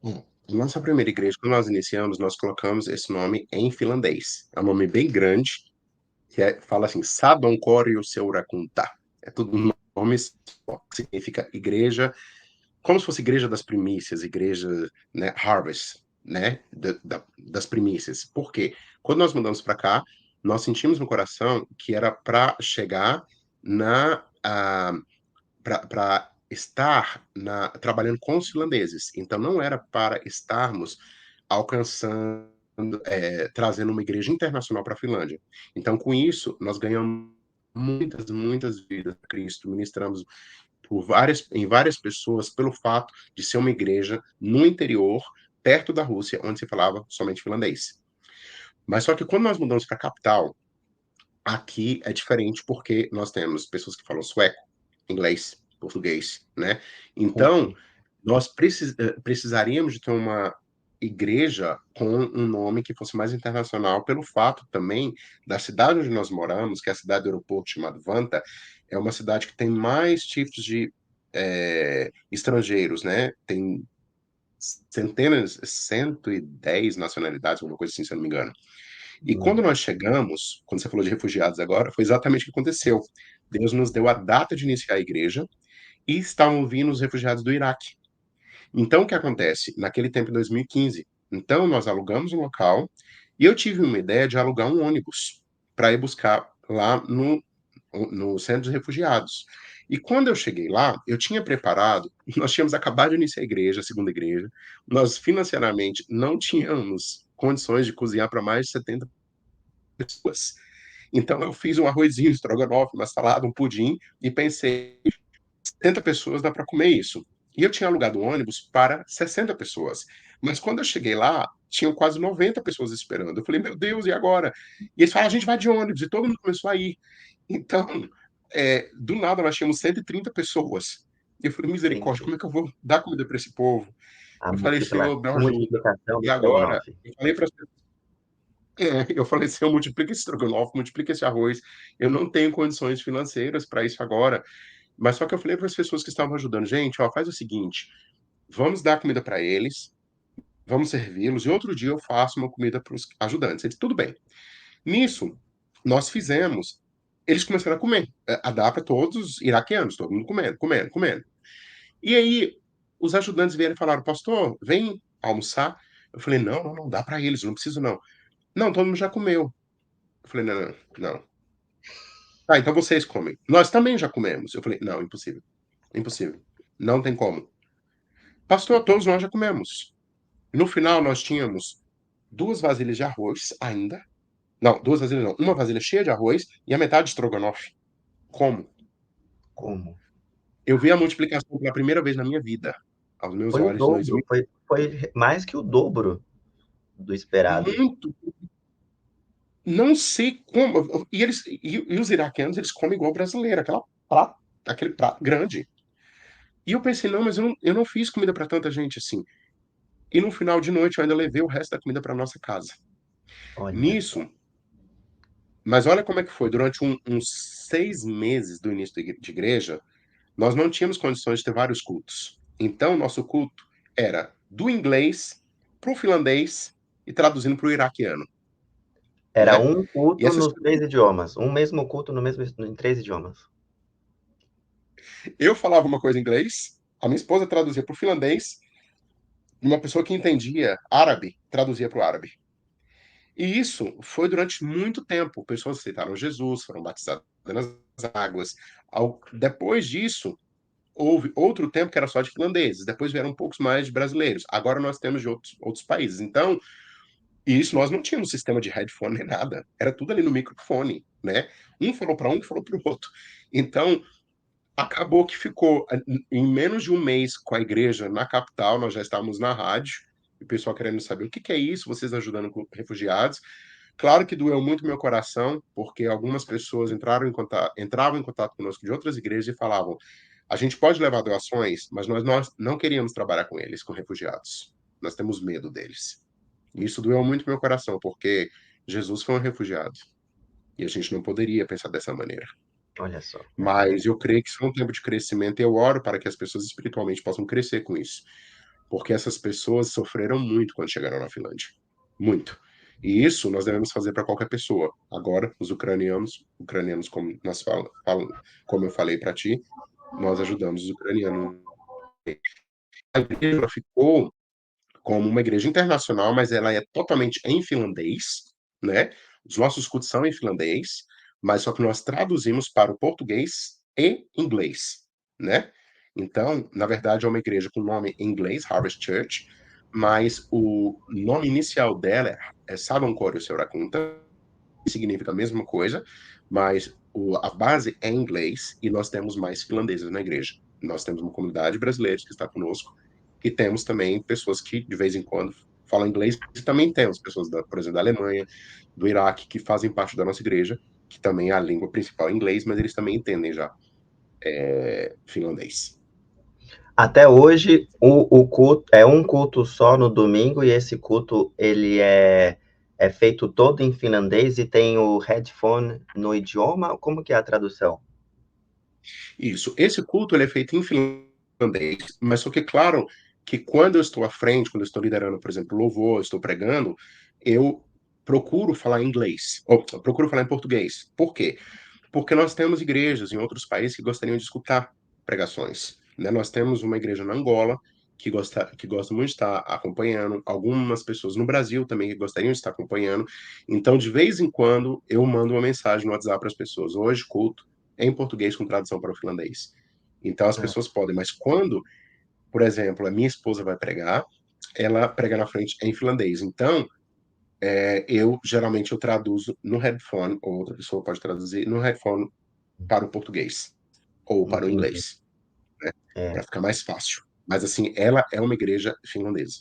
Bom, nossa primeira igreja, quando nós iniciamos, nós colocamos esse nome em finlandês. É um nome bem grande, fala assim, Sabon Korjuseurakunta. É tudo um nome só, que significa igreja, como se fosse igreja das primícias, igreja, né, harvest, né, das primícias. Por quê? Quando nós mudamos para cá, nós sentimos no coração que era para chegar na para estar trabalhando com os finlandeses. Então, não era para estarmos alcançando, trazendo uma igreja internacional para a Finlândia. Então, com isso, nós ganhamos muitas, muitas vidas a Cristo, ministramos em várias pessoas pelo fato de ser uma igreja no interior, perto da Rússia, onde se falava somente finlandês. Mas só que quando nós mudamos para a capital, aqui é diferente porque nós temos pessoas que falam sueco, inglês, português, né? Então, Entendi. nós precisaríamos de ter uma igreja com um nome que fosse mais internacional, pelo fato também da cidade onde nós moramos, que é a cidade do aeroporto chamada Vanta, é uma cidade que tem mais tipos de estrangeiros, né? Tem centenas, 110 nacionalidades, alguma coisa assim, se eu não me engano. E quando Hum. nós chegamos, quando você falou de refugiados agora, foi exatamente o que aconteceu. Deus nos deu a data de iniciar a igreja e estavam vindo os refugiados do Iraque. Então, o que acontece? Naquele tempo, em 2015, então nós alugamos um local e eu tive uma ideia de alugar um ônibus para ir buscar lá no centro de refugiados. E quando eu cheguei lá, eu tinha preparado, nós tínhamos acabado de iniciar a igreja, a segunda igreja, nós financeiramente não tínhamos condições de cozinhar para mais de 70 pessoas. Então eu fiz um arrozinho, estrogonofe, uma salada, um pudim e pensei, 70 pessoas dá para comer isso. E eu tinha alugado um ônibus para 60 pessoas. Mas quando eu cheguei lá, tinham quase 90 pessoas esperando. Eu falei, meu Deus, e agora? E eles falaram, a gente vai de ônibus, e todo mundo começou a ir. Então, do nada, nós tínhamos 130 pessoas. E eu falei, misericórdia, Entendi. como é que eu vou dar comida para esse povo? A Eu falei, Senhor, me ajuda. multiplicação do E agora, estrogonofe. eu falei, Senhor, multiplica esse estrogonofe, multiplica esse arroz. Eu não tenho condições financeiras para isso agora. Mas só que eu falei para as pessoas que estavam ajudando, gente, ó, faz o seguinte, vamos dar comida para eles, vamos servi-los, e outro dia eu faço uma comida para os ajudantes. Eles, tudo bem. Nisso, nós fizemos, eles começaram a comer, a dar para todos os iraquianos, todo mundo comendo, comendo, comendo. E aí, os ajudantes vieram e falaram, pastor, vem almoçar. Eu falei, não, não, não, dá para eles, não preciso não. Não, todo mundo já comeu. Eu falei, não, não, não. Ah, então vocês comem. Nós também já comemos. Eu falei, não, impossível, impossível. Não tem como. Pastor, todos nós já comemos. No final, nós tínhamos duas vasilhas de arroz ainda. Não, duas vasilhas não. Uma vasilha cheia de arroz e a metade de estrogonofe. Como? Como? Eu vi a multiplicação pela primeira vez na minha vida, aos meus Foi o olhos, de dobro, 2000. foi mais que o dobro do esperado. Muito. Não sei como. E os iraquianos, eles comem igual brasileiro, aquele prato grande. E eu pensei, não, mas eu não fiz comida para tanta gente assim. E no final de noite eu ainda levei o resto da comida para nossa casa. Olha só. Nisso, mas olha como é que foi. Durante uns 6 meses do início de igreja, nós não tínhamos condições de ter vários cultos. Então, nosso culto era do inglês para o finlandês e traduzindo para o iraquiano, Era né? um E culto essas, nos 3 idiomas, um mesmo culto no mesmo em 3 idiomas. eu falava uma coisa em inglês, a minha esposa traduzia para o finlandês, e uma pessoa que entendia árabe traduzia para o árabe. E isso foi durante muito tempo. Pessoas aceitaram Jesus, foram batizadas nas águas. Depois disso, houve outro tempo que era só de finlandeses, depois vieram um poucos mais de brasileiros. Agora nós temos de outros países. Então, e isso nós não tínhamos sistema de headphone nem nada. Era tudo ali no microfone, né? Um falou para um, que falou para o outro. Então, acabou que ficou em menos de um mês com a igreja na capital, nós já estávamos na rádio, e o pessoal querendo saber o que que é isso, vocês ajudando com refugiados. Claro que doeu muito meu coração, porque algumas pessoas entravam em contato conosco de outras igrejas e falavam: a gente pode levar doações, mas nós não queríamos trabalhar com eles, com refugiados. Nós temos medo deles. E isso doeu muito meu coração, porque Jesus foi um refugiado. E a gente não poderia pensar dessa maneira. Olha só. Mas eu creio que isso é um tempo de crescimento e eu oro para que as pessoas espiritualmente possam crescer com isso. porque essas pessoas sofreram muito quando chegaram na Finlândia. Muito. E isso nós devemos fazer para qualquer pessoa. Agora, os ucranianos como como eu falei para ti, nós ajudamos os ucranianos. A igreja ficou como uma igreja internacional, mas ela é totalmente em finlandês, né? Os nossos cultos são em finlandês, mas só que nós traduzimos para o português e inglês, né? Então, na verdade, é uma igreja com nome em inglês, Harvest Church, mas o nome inicial dela é Savonkori Seurakunta, que significa a mesma coisa, mas a base é em inglês e nós temos mais finlandeses na igreja. Nós temos uma comunidade brasileira que está conosco e temos também pessoas que, de vez em quando, falam inglês e também temos pessoas, por exemplo, da Alemanha, do Iraque, que fazem parte da nossa igreja, que também é a língua principal é inglês, mas eles também entendem já finlandês. Até hoje, o culto é um culto só no domingo e esse culto ele é feito todo em finlandês e tem o headphone no idioma. Como que é a tradução? Isso. Esse culto ele é feito em finlandês, mas só que, claro, que quando eu estou à frente, quando eu estou liderando, por exemplo, louvor, estou pregando, eu procuro falar inglês, ou procuro falar em português. Por quê? Porque nós temos igrejas em outros países que gostariam de escutar pregações, né? Nós temos uma igreja na Angola que gosta muito de estar acompanhando, algumas pessoas no Brasil também que gostariam de estar acompanhando. Então, de vez em quando, eu mando uma mensagem no WhatsApp para as pessoas. Hoje, culto em português com tradução para o finlandês. Então, as pessoas podem, mas quando, por exemplo, a minha esposa vai pregar, ela prega na frente em finlandês. Então, eu geralmente eu traduzo no headphone, ou outra pessoa pode traduzir no headphone para o português ou para o Entendi. inglês, né? É. Para ficar mais fácil. Mas assim, ela é uma igreja finlandesa.